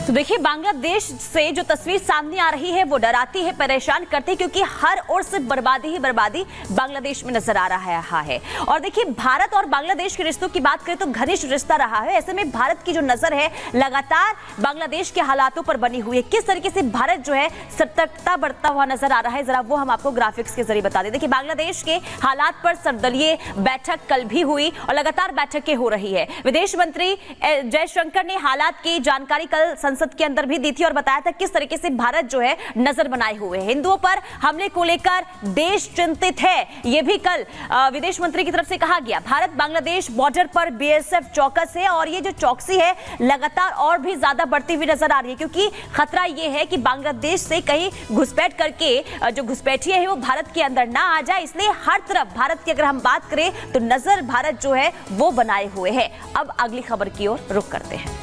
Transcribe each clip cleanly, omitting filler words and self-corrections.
तो देखिए, बांग्लादेश से जो तस्वीर सामने आ रही है वो डराती है, परेशान करती है, क्योंकि हर ओर से बर्बादी ही बर्बादी बांग्लादेश में नजर आ रहा है। और देखिए, भारत और बांग्लादेश के रिश्तों की बात करें तो घनिष्ठ रिश्ता रहा है। ऐसे में भारत की जो नजर है लगातार बांग्लादेश के हालातों पर बनी हुई है। किस तरीके से भारत जो है सतर्कता बरतता हुआ नजर आ रहा है, जरा वो हम आपको ग्राफिक्स के जरिए बता दें। देखिए, बांग्लादेश के हालात पर सर्वदलीय बैठक कल भी हुई और लगातार बैठकें हो रही है। विदेश मंत्री जयशंकर ने हालात की जानकारी कल संसद के अंदर भी दी थी और बताया था किस तरीके से भारत जो है नजर बनाए हुए है। हिंदुओं पर हमले को लेकर देश चिंतित है, यह भी कल विदेश मंत्री की तरफ से कहा गया। भारत बांग्लादेश बॉर्डर पर बीएसएफ चौकस है और ये जो चौकसी है लगातार और भी ज्यादा बढ़ती हुई नजर आ रही है, क्योंकि खतरा यह है कि बांग्लादेश से कहीं घुसपैठ करके जो घुसपैठिए हैं वो भारत के अंदर ना आ जाए। इसलिए हर तरफ भारत की अगर हम बात करें तो नजर भारत जो है वो बनाए हुए है। अब अगली खबर की ओर रुख करते हैं।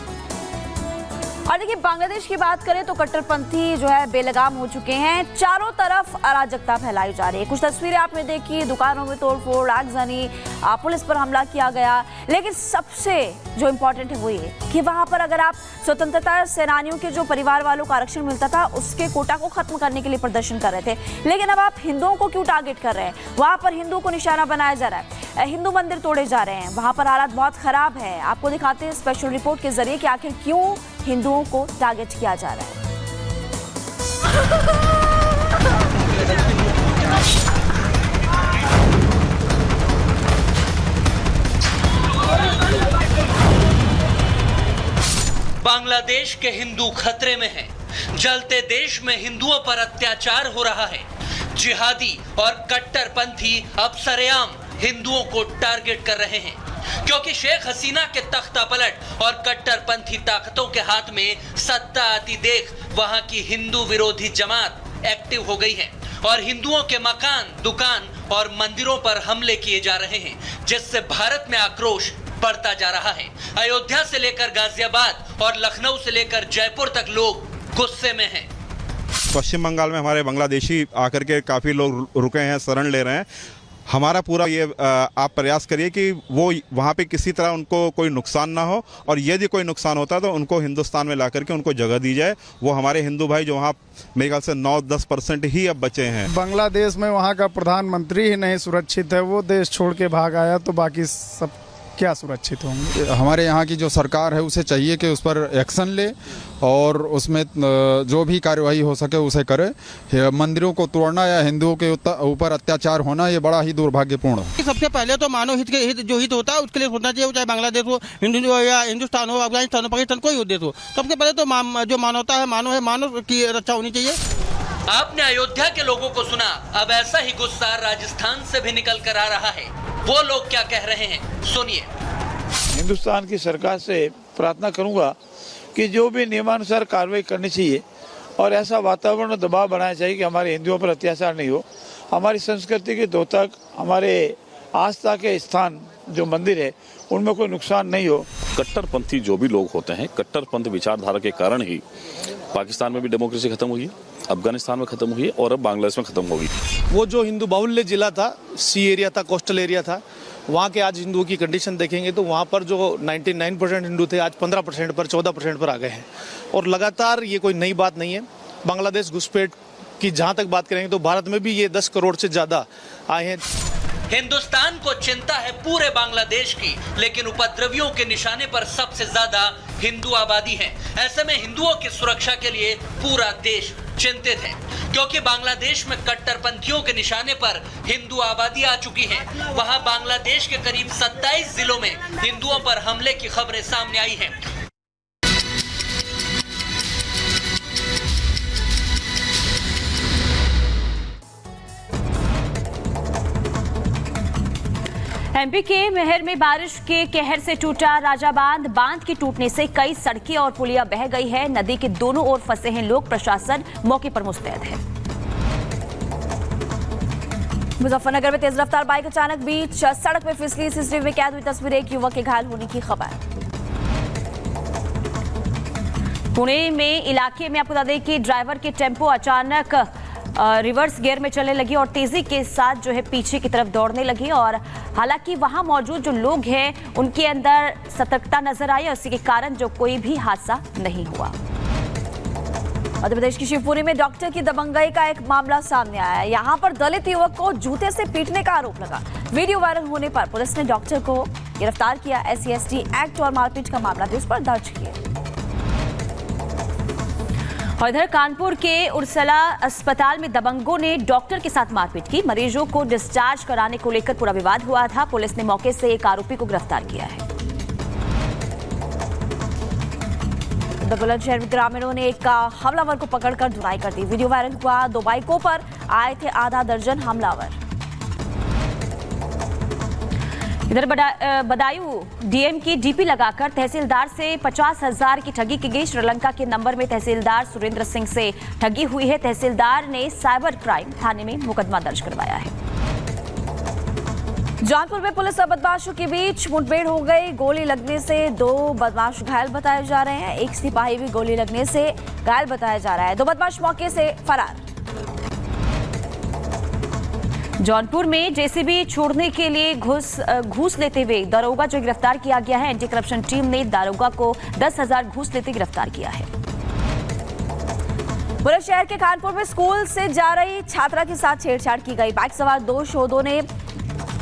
और देखिए, बांग्लादेश की बात करें तो कट्टरपंथी जो है बेलगाम हो चुके हैं। चारों तरफ अराजकता फैलाई जा रही है। कुछ तस्वीरें आपने देखी, दुकानों में तोड़फोड़, आगजनी, पुलिस पर हमला किया गया। लेकिन सबसे जो इम्पोर्टेंट है वो ये कि वहां पर अगर आप स्वतंत्रता सेनानियों के जो परिवार वालों को आरक्षण मिलता था उसके कोटा को खत्म करने के लिए प्रदर्शन कर रहे थे, लेकिन अब आप हिंदुओं को क्यों टारगेट कर रहे हैं? वहां पर हिंदुओं को निशाना बनाया जा रहा है, हिंदू मंदिर तोड़े जा रहे हैं, वहां पर हालात बहुत खराब है। आपको दिखाते हैं स्पेशल रिपोर्ट के जरिए कि आखिर क्यों हिंदुओं को टारगेट किया जा रहा है। बांग्लादेश के हिंदू खतरे में हैं। जलते देश में हिंदुओं पर अत्याचार हो रहा है। जिहादी और कट्टरपंथी अब सरेआम हिंदुओं को टारगेट कर रहे हैं, क्योंकि शेख हसीना के तख्ता पलट और कट्टरपंथी ताकतों के हाथ में सत्ता आती देख वहां की हिंदू विरोधी जमात एक्टिव हो गई है और हिंदुओं के मकान, दुकान और मंदिरों पर हमले किए जा रहे हैं, जिससे भारत में आक्रोश बढ़ता जा रहा है। अयोध्या से लेकर गाजियाबाद और लखनऊ से लेकर जयपुर तक लोग गुस्से में हैं। पश्चिम बंगाल में हमारे बांग्लादेशी आकर के काफ़ी लोग रुके हैं, शरण ले रहे हैं। हमारा पूरा ये आप प्रयास करिए कि वो वहाँ पे किसी तरह उनको कोई नुकसान ना हो, और यदि कोई नुकसान होता है तो उनको हिंदुस्तान में ला करके उनको जगह दी जाए। वो हमारे हिंदू भाई जो वहाँ मेरे ख्याल से 9-10% ही अब बचे हैं। बांग्लादेश में वहाँ का प्रधानमंत्री ही नहीं सुरक्षित है, वो देश छोड़ के भाग आया, तो बाकी सब क्या सुरक्षित होंगे? हमारे यहाँ की जो सरकार है उसे चाहिए कि उस पर एक्शन ले और उसमें जो भी कार्यवाही हो सके उसे करे। मंदिरों को तोड़ना या हिंदुओं के ऊपर अत्याचार होना ये बड़ा ही दुर्भाग्यपूर्ण है। सबसे पहले तो मानव हित के जो हित होता है उसके लिए सोचना चाहिए, चाहे बांग्लादेश हो, हिंदू हो या हिंदुस्तान हो, अफगानिस्तान हो, पाकिस्तान, कोई उद्देश्य हो। सबसे पहले तो जो मानवता है, मानव की रक्षा होनी चाहिए। आपने अयोध्या के लोगों को सुना, अब ऐसा ही गुस्सा राजस्थान से भी निकल कर आ रहा है। वो लोग क्या कह रहे हैं, सुनिए। हिंदुस्तान की सरकार से प्रार्थना करूंगा कि जो भी नियमानुसार कार्रवाई करनी चाहिए और ऐसा वातावरण दबाव बनाना चाहिए कि हमारे हिंदुओं पर अत्याचार नहीं हो। हमारी संस्कृति के द्योतक, हमारे आस्था के स्थान जो मंदिर है, उनमें कोई नुकसान नहीं हो। कट्टरपंथी जो भी लोग होते हैं, कट्टरपंथ विचारधारा के कारण ही पाकिस्तान में भी डेमोक्रेसी खत्म हुई है, अफगानिस्तान में खत्म हुई है और अब बांग्लादेश में खत्म होगी। वो जो हिंदू बाहुल्य जिला था, सी एरिया था, कोस्टल एरिया था, वहाँ के आज हिंदुओं की कंडीशन देखेंगे तो वहाँ पर जो 99% हिंदू थे आज 15% पर 14% पर आ गए हैं। और लगातार ये कोई नई बात नहीं है। बांग्लादेश घुसपैठ की जहाँ तक बात करेंगे तो भारत में भी ये 10 करोड़ से ज़्यादा आए हैं। हिंदुस्तान को चिंता है पूरे बांग्लादेश की, लेकिन उपद्रवियों के निशाने पर सबसे ज्यादा हिंदू आबादी है। ऐसे में हिंदुओं की सुरक्षा के लिए पूरा देश चिंतित है, क्योंकि बांग्लादेश में कट्टरपंथियों के निशाने पर हिंदू आबादी आ चुकी है। वहां बांग्लादेश के करीब 27 जिलों में हिंदुओं पर हमले की खबरें सामने आई हैं। एमपी के महर में बारिश के कहर से टूटा राजा बांध के टूटने से कई सड़कें और पुलिया बह गई है। नदी के दोनों ओर फंसे हैं लोग, प्रशासन मौके पर मुस्तैद है। मुजफ्फरनगर में तेज रफ्तार बाइक अचानक बीच सड़क में फिसली, सीसीटीवी में कैद हुई तस्वीर, एक युवक के घायल होने की खबर। पुणे में इलाके में आपको बता दें कि ड्राइवर की टेम्पो अचानक रिवर्स गियर में चलने लगी और तेजी के साथ जो है पीछे की तरफ दौड़ने लगी। और हालांकि वहां मौजूद जो लोग हैं उनके अंदर सतर्कता नजर आई और इसी के कारण जो कोई भी हादसा नहीं हुआ। मध्य प्रदेश की शिवपुरी में डॉक्टर की दबंगई का एक मामला सामने आया है। यहाँ पर दलित युवक को जूते से पीटने का आरोप लगा। वीडियो वायरल होने पर पुलिस ने डॉक्टर को गिरफ्तार किया। SC/ST एक्ट और मारपीट का मामला भी उस पर दर्ज किया। और इधर कानपुर के उर्सला अस्पताल में दबंगों ने डॉक्टर के साथ मारपीट की। मरीजों को डिस्चार्ज कराने को लेकर पूरा विवाद हुआ था। पुलिस ने मौके से एक आरोपी को गिरफ्तार किया है। बुलंदशहर में ग्रामीणों ने एक हमलावर को पकड़कर धुनाई कर दी। वीडियो वायरल हुआ। 2 बाइकों पर आए थे आधा दर्जन हमलावर। इधर बदायूं डीएम की डीपी लगाकर तहसीलदार से 50,000 की ठगी की गई। श्रीलंका के नंबर में तहसीलदार सुरेंद्र सिंह से ठगी हुई है। तहसीलदार ने साइबर क्राइम थाने में मुकदमा दर्ज करवाया है। जौनपुर में पुलिस और बदमाशों के बीच मुठभेड़ हो गई। गोली लगने से 2 बदमाश घायल बताए जा रहे हैं। एक सिपाही भी गोली लगने से घायल बताया जा रहा है। 2 बदमाश मौके से फरार। जौनपुर में जेसीबी छोड़ने के लिए घूस लेते हुए दारोगा जो गिरफ्तार किया गया है। एंटी करप्शन टीम ने दारोगा को 10,000 घूस लेते गिरफ्तार किया है। बुलंदशहर के कानपुर में स्कूल से जा रही छात्रा के साथ छेड़छाड़ की गई। बाइक सवार 2 शोधों ने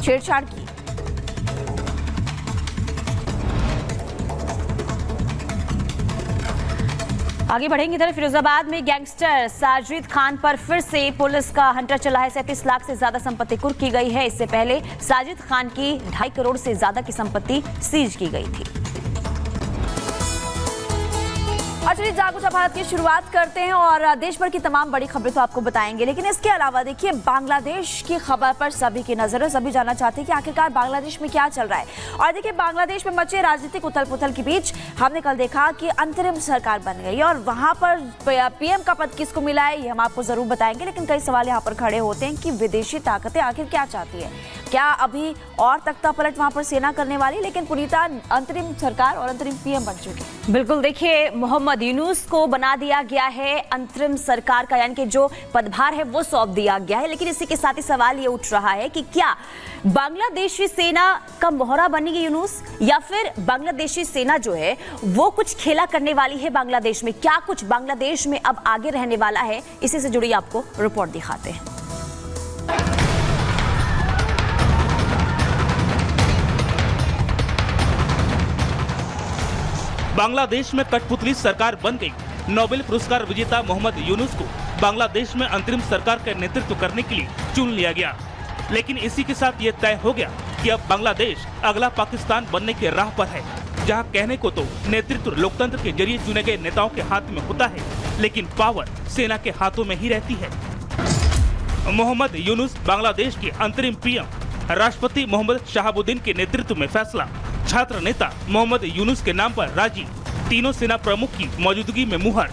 छेड़छाड़ की। आगे बढ़ेंगे। इधर फिरोजाबाद में गैंगस्टर साजिद खान पर फिर से पुलिस का हंटर चला है। 37 लाख से ज्यादा संपत्ति कुर्क की गई है। इससे पहले साजिद खान की 2.5 करोड़ से ज्यादा की संपत्ति सीज की गई थी। और चलिए जागरूकता भारत की शुरुआत करते हैं और देश भर की तमाम बड़ी खबरें तो आपको बताएंगे, लेकिन इसके अलावा देखिए बांग्लादेश की खबर पर सभी की नजर है। सभी जानना चाहते हैं कि आखिरकार बांग्लादेश में क्या चल रहा है। और देखिए बांग्लादेश में मचे राजनीतिक उथल पुथल के बीच हमने कल देखा कि अंतरिम सरकार बन गई और वहां पर PM का पद किसको मिला है ये हम आपको जरूर बताएंगे। लेकिन कई सवाल यहाँ पर खड़े होते हैं कि विदेशी ताकतें आखिर क्या चाहती है। क्या अभी और तख्ता पलट वहां पर सेना करने वाली, लेकिन पुनीता अंतरिम सरकार और अंतरिम PM बन चुकी। बिल्कुल, देखिए मोहम्मद यूनुस को बना दिया गया है अंतरिम सरकार का, यानी कि जो पदभार है वो सौंप दिया गया है। लेकिन इसी के साथ ही सवाल ये उठ रहा है कि क्या बांग्लादेशी सेना का मोहरा बनेगी यूनुस, या फिर बांग्लादेशी सेना जो है वो कुछ खेला करने वाली है बांग्लादेश में। क्या कुछ बांग्लादेश में अब आगे रहने वाला है, इसी से जुड़ी आपको रिपोर्ट दिखाते हैं। बांग्लादेश में कठपुतली सरकार बन गई। नोबेल पुरस्कार विजेता मोहम्मद यूनुस को बांग्लादेश में अंतरिम सरकार का नेतृत्व करने के लिए चुन लिया गया। लेकिन इसी के साथ ये तय हो गया कि अब बांग्लादेश अगला पाकिस्तान बनने की राह पर है, जहां कहने को तो नेतृत्व लोकतंत्र के जरिए चुने गए नेताओं के हाथ में होता है, लेकिन पावर सेना के हाथों में ही रहती है। मोहम्मद यूनुस बांग्लादेश के अंतरिम PM। राष्ट्रपति मोहम्मद शहाबुद्दीन के नेतृत्व में फैसला। छात्र नेता मोहम्मद यूनुस के नाम पर राजी। तीनों सेना प्रमुख की मौजूदगी में मुहर।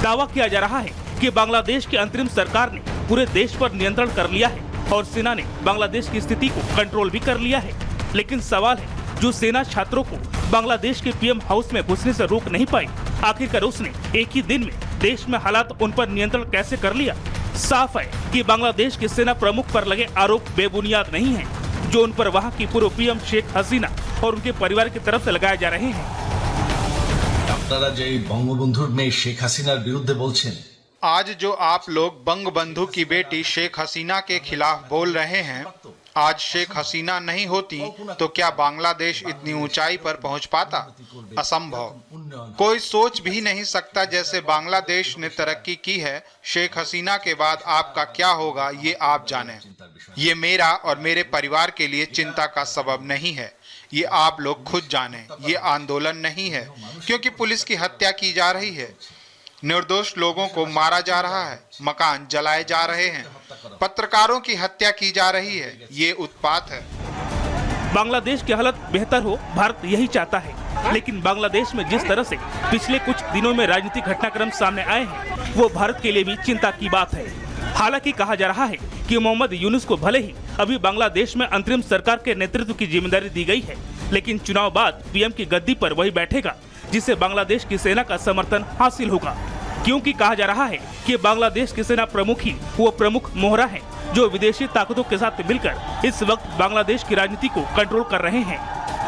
दावा किया जा रहा है कि बांग्लादेश की अंतरिम सरकार ने पूरे देश पर नियंत्रण कर लिया है और सेना ने बांग्लादेश की स्थिति को कंट्रोल भी कर लिया है। लेकिन सवाल है, जो सेना छात्रों को बांग्लादेश के PM हाउस में घुसने से रोक नहीं पाई, आखिरकार उसने एक ही दिन में देश में हालात उन पर नियंत्रण कैसे कर लिया। साफ है कि बांग्लादेश के सेना प्रमुख पर लगे आरोप बेबुनियाद नहीं है, जो उन पर वहां की पूर्व PM शेख हसीना और उनके परिवार की तरफ से लगाए जा रहे हैं। আপনারা যে বঙ্গবন্ধুর মেয়ে শেখ হাসিনার বিরুদ্ধে বলছেন, आज जो आप लोग बंगबंधु की बेटी शेख हसीना के खिलाफ बोल रहे हैं, आज शेख हसीना नहीं होती तो क्या बांग्लादेश इतनी ऊंचाई पर पहुंच पाता? असंभव। कोई सोच भी नहीं सकता जैसे बांग्लादेश ने तरक्की की है। शेख हसीना के बाद आपका क्या होगा ये आप जाने। ये मेरा और मेरे परिवार के लिए चिंता का सबब नहीं है, ये आप लोग खुद जाने। ये आंदोलन नहीं है, क्योंकि पुलिस की हत्या की जा रही है, निर्दोष लोगों को मारा जा रहा है, मकान जलाए जा रहे हैं, पत्रकारों की हत्या की जा रही है। ये उत्पात है। बांग्लादेश की हालत बेहतर हो, भारत यही चाहता है। लेकिन बांग्लादेश में जिस तरह से पिछले कुछ दिनों में राजनीतिक घटनाक्रम सामने आए हैं, वो भारत के लिए भी चिंता की बात है। हालांकि कहा जा रहा है कि मोहम्मद यूनुस को भले ही अभी बांग्लादेश में अंतरिम सरकार के नेतृत्व की जिम्मेदारी दी गई है, लेकिन चुनाव बाद PM की गद्दी पर वही बैठेगा जिसे बांग्लादेश की सेना का समर्थन हासिल होगा। क्योंकि कहा जा रहा है कि बांग्लादेश की सेना प्रमुख ही वो प्रमुख मोहरा है जो विदेशी ताकतों के साथ मिलकर इस वक्त बांग्लादेश की राजनीति को कंट्रोल कर रहे हैं।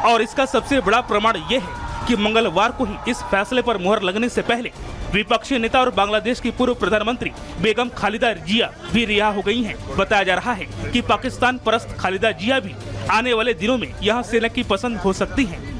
और इसका सबसे बड़ा प्रमाण ये है कि मंगलवार को ही इस फैसले पर मुहर लगने से पहले विपक्षी नेता और बांग्लादेश की पूर्व प्रधानमंत्री बेगम खालिदा जिया भी रिहा हो गई हैं। बताया जा रहा है कि पाकिस्तान परस्त खालिदा जिया भी आने वाले दिनों में यहां सेना की पसंद हो सकती हैं।